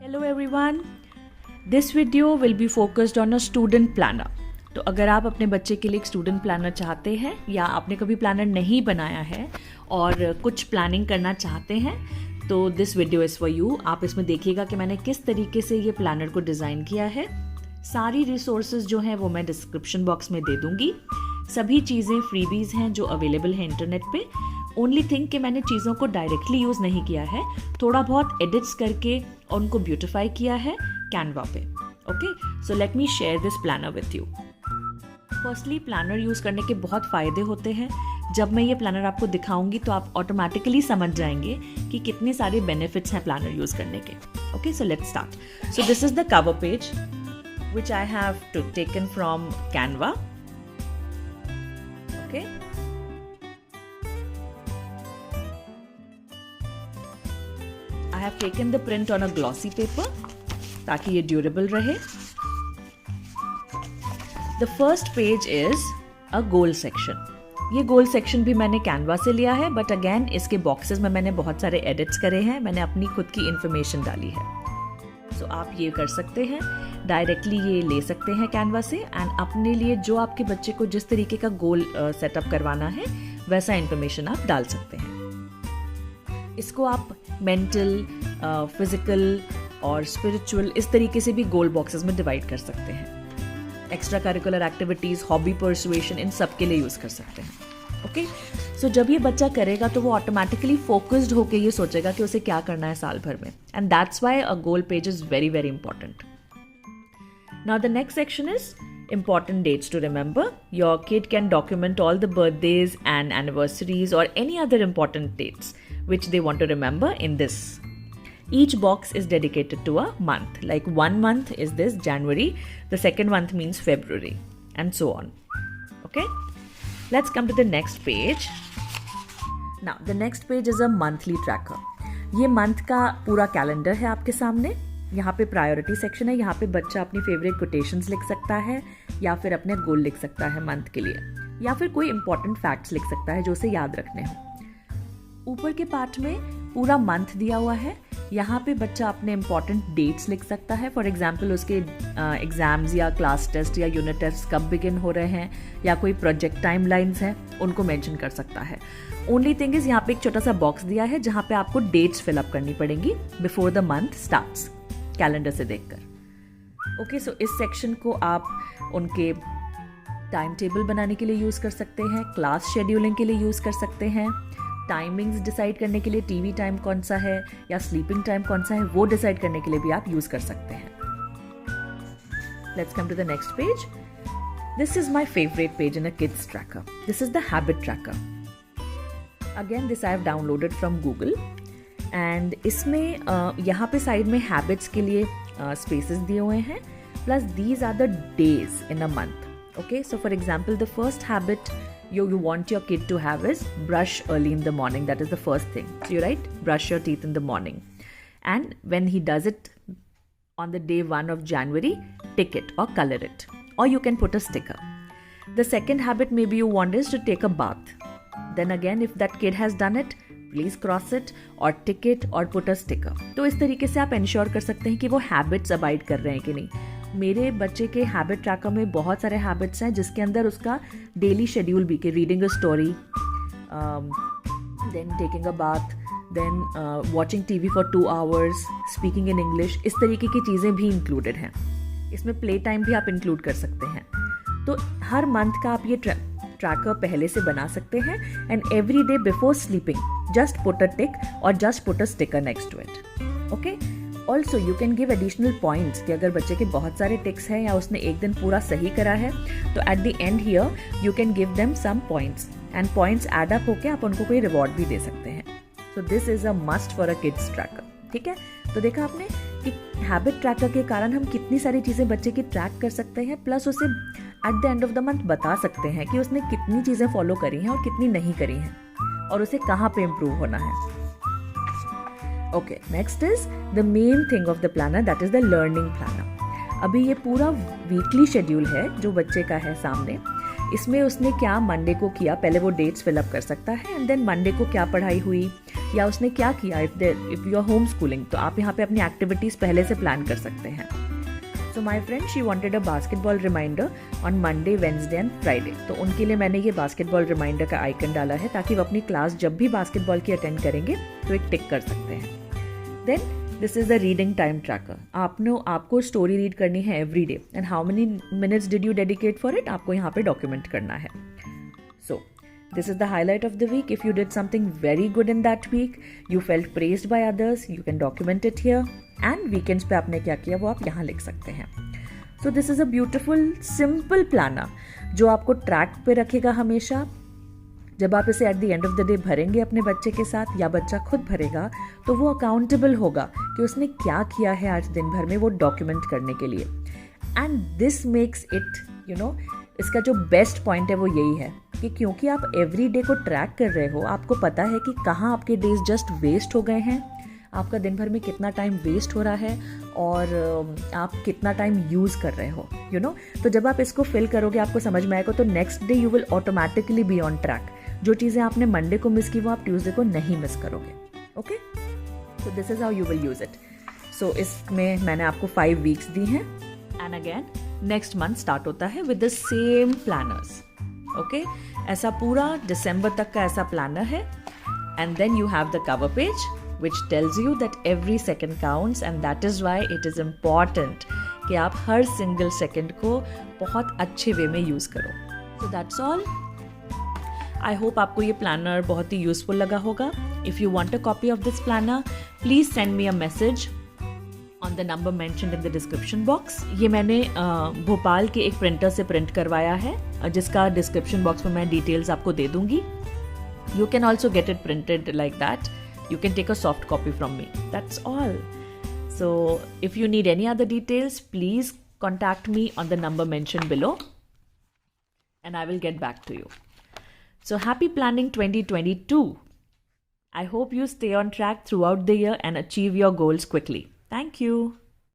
Hello everyone, this video will be focused on a student planner. तो अगर आप अपने बच्चे के लिए एक स्टूडेंट प्लानर चाहते हैं या आपने कभी प्लानर नहीं बनाया है और कुछ प्लानिंग करना चाहते हैं तो this video is for you. आप इसमें देखिएगा कि मैंने किस तरीके से ये प्लानर को डिज़ाइन किया है। सारी रिसोर्सेज जो हैं वो मैं डिस्क्रिप्शन बॉक्स में दे दूँगी। सभी चीज़ें फ्रीबीज़ हैं जो अवेलेबल हैं इंटरनेट पे। ओनली थिंग कि मैंने चीज़ों को डायरेक्टली यूज़ नहीं किया है, थोड़ा बहुत एडिट्स करके उनको ब्यूटिफाई किया है कैनवा पे। Okay, so let me share this planner with you. Firstly, planner use करने के बहुत फ़ायदे होते हैं। जब मैं ये प्लानर आपको दिखाऊंगी तो आप ऑटोमेटिकली समझ जाएंगे कि कितने सारे बेनिफिट्स हैं प्लानर यूज़ करने के। Okay, so let's start. So this is the cover page which I have taken from Canva. Okay. I have taken the print on a glossy paper ताकि ये ड्यूरेबल रहे। The first page is a goal section. ये गोल section भी मैंने Canva से लिया है, but again इसके बॉक्सेस में मैंने बहुत सारे एडिट्स करे हैं। मैंने अपनी खुद की इंफॉर्मेशन डाली है। सो आप ये कर सकते हैं, डायरेक्टली ये ले सकते हैं कैनवा से एंड अपने लिए जो आपके बच्चे को जिस तरीके का गोल सेटअप करवाना है वैसा इंफॉर्मेशन आप डाल सकते हैं। इसको आप मेंटल, फिजिकल और स्पिरिचुअल इस तरीके से भी गोल बॉक्सेस में डिवाइड कर सकते हैं। Extracurricular activities, hobby persuasion, इन सब के लिए यूज़ कर सकते हैं। ओके, सो जब ये बच्चा करेगा तो वो ऑटोमेटिकली फोकस्ड होकर ये सोचेगा कि उसे क्या करना है साल भर में, and that's why a goal page is very very important. Now the next section is important dates to remember. Your kid can document all the birthdays and anniversaries or any other important dates which they want to remember in this. Each box is dedicated to a month. Like 1 month is this January, the second month means February, and so on. Okay? Let's come to the next page. Now the next page is a monthly tracker. ये month का पूरा calendar है आपके सामने। यहाँ पे priority section है। यहाँ पे बच्चा अपनी फेवरेट कोटेशंस लिख सकता है या फिर अपने गोल लिख सकता है मंथ के लिए, या फिर कोई इंपॉर्टेंट फैक्ट्स लिख सकता है जो उसे याद रखने हो। ऊपर के पार्ट में पूरा मंथ दिया हुआ है। यहाँ पे बच्चा अपने इंपॉर्टेंट डेट्स लिख सकता है। फॉर एग्जाम्पल उसके एग्जाम्स या क्लास टेस्ट या यूनिट टेस्ट कब बिगिन हो रहे हैं या कोई प्रोजेक्ट टाइमलाइंस हैं उनको मेंशन कर सकता है। ओनली थिंग इज यहाँ पे एक छोटा सा बॉक्स दिया है जहाँ पे आपको डेट्स फिलअप करनी पड़ेंगी before the month starts, calendar से देखकर। ओके, सो इस सेक्शन को आप उनके टाइम टेबल बनाने के लिए यूज़ कर सकते हैं, क्लास शेड्यूलिंग के लिए यूज़ कर सकते हैं, टाइमिंग्स डिसाइड करने के लिए टीवी टाइम कौन सा है या स्लीपिंग टाइम कौन सा है वो डिसाइड करने के लिए भी आप यूज़ कर सकते हैं। Let's come to the next page. This is my favourite page in a kids tracker. This is the habit tracker. Again this I have downloaded from Google and इसमें यहाँ पे साइड में हैबिट्स के लिए spaces दिए हुए हैं, plus these are the days in a month. Okay, so for example the first habit you want your kid to have is brush early in the morning. That is the first thing. So you write brush your teeth in the morning, and when he does it on the day 1 of January, tick it or color it, or you can put a sticker. The second habit maybe you want is to take a bath. Then again, if that kid has done it, please cross it or tick it or put a sticker. तो इस तरीके से आप ensure कर सकते हैं कि वो हैबिट्स अबाइड कर रहे हैं कि नहीं। मेरे बच्चे के हैबिट ट्रैकर में बहुत सारे हैबिट्स हैं जिसके अंदर उसका डेली शेड्यूल भी, कि reading a story, then taking a bath, then watching TV for 2 hours, speaking in English, इस तरीके की चीज़ें भी इंक्लूडेड हैं। इसमें प्ले टाइम भी आप इंक्लूड कर सकते हैं। तो हर मंथ का आप ये ट्रैकर पहले से बना सकते हैं and every day before sleeping just put a tick और just put a sticker next to it. Okay, also you can give additional points कि अगर बच्चे के बहुत सारे टिक्स हैं या उसने एक दिन पूरा सही करा है तो at the end here you can give them some points and points add up होके आप उनको कोई रिवॉर्ड भी दे सकते हैं। So this is a must for a kids tracker. ठीक है, तो देखा आपने कि हैबिट ट्रैकर के कारण हम कितनी सारी चीज़ें बच्चे की ट्रैक कर सकते हैं, प्लस उसे eight the end of the month बता सकते हैं कि उसने कितनी चीज़ें फॉलो करी हैं और कितनी नहीं करी हैं और उसे कहाँ पे इम्प्रूव होना है। Okay, next is the main thing of the planner, that is the learning planner. अभी ये पूरा वीकली शेड्यूल है जो बच्चे का है सामने। इसमें उसने क्या मंडे को किया, पहले वो डेट्स फिलअप कर सकता है एंड देन मंडे को क्या पढ़ाई हुई या उसने क्या किया। If you are home schooling तो आप यहाँ पे अपनी एक्टिविटीज़ पहले से प्लान कर सकते हैं। So my friend she wanted a basketball reminder on Monday, Wednesday and Friday. तो उनके लिए मैंने ये बास्केटबॉल रिमाइंडर का आइकन डाला है ताकि वो अपनी क्लास जब भी बास्केटबॉल की अटेंड करेंगे तो एक टिक कर सकते हैं। Then this is the reading time tracker. आपको स्टोरी रीड करनी है every day and how many minutes did you dedicate for it, आपको यहाँ पे डॉक्यूमेंट करना है। सो this is the highlight of the week. If you did something very good in that week, you felt praised by others, you can document it here. And weekends पे आपने क्या किया वो आप यहाँ लिख सकते हैं। So this is a beautiful, simple planner जो आपको ट्रैक पे रखेगा हमेशा। जब आप इसे eight the end of the day भरेंगे अपने बच्चे के साथ या बच्चा खुद भरेगा तो वो अकाउंटेबल होगा कि उसने क्या किया है आज दिन भर में, वो डॉक्यूमेंट करने के लिए। एंड दिस मेक्स इट इसका जो बेस्ट पॉइंट है वो यही है कि क्योंकि आप एवरी डे को ट्रैक कर रहे हो, आपको पता है कि कहाँ आपके डेज जस्ट वेस्ट हो गए हैं, आपका दिन भर में कितना टाइम वेस्ट हो रहा है और आप कितना टाइम यूज़ कर रहे हो तो जब आप इसको फिल करोगे आपको समझ में आएगा, तो next day you will automatically be on track. जो चीज़ें आपने मंडे को मिस की वो आप ट्यूसडे को नहीं मिस करोगे। Okay, so this is how you will use it. So इसमें मैंने आपको 5 वीक्स दी हैं and again next month start होता है with the same planners. Okay, ऐसा पूरा दिसंबर तक का ऐसा प्लानर है। And then you have the cover page which tells you that every second counts and that is why it is important कि आप हर सिंगल सेकेंड को बहुत अच्छे वे में यूज़ करो। So that's all. I hope आपको ये प्लानर बहुत ही यूज़फुल लगा होगा। If you want a copy of this planner, please send me a message on the number mentioned in the description box. ये मैंने भोपाल के एक प्रिंटर से प्रिंट करवाया है जिसका डिस्क्रिप्शन बॉक्स में मैं डिटेल्स आपको दे दूंगी। You can also get it printed like that. You can take a soft copy from me. That's all. So if you need any other details, please contact me on the number mentioned below and I will get back to you. So happy planning 2022. I hope you stay on track throughout the year and achieve your goals quickly. Thank you.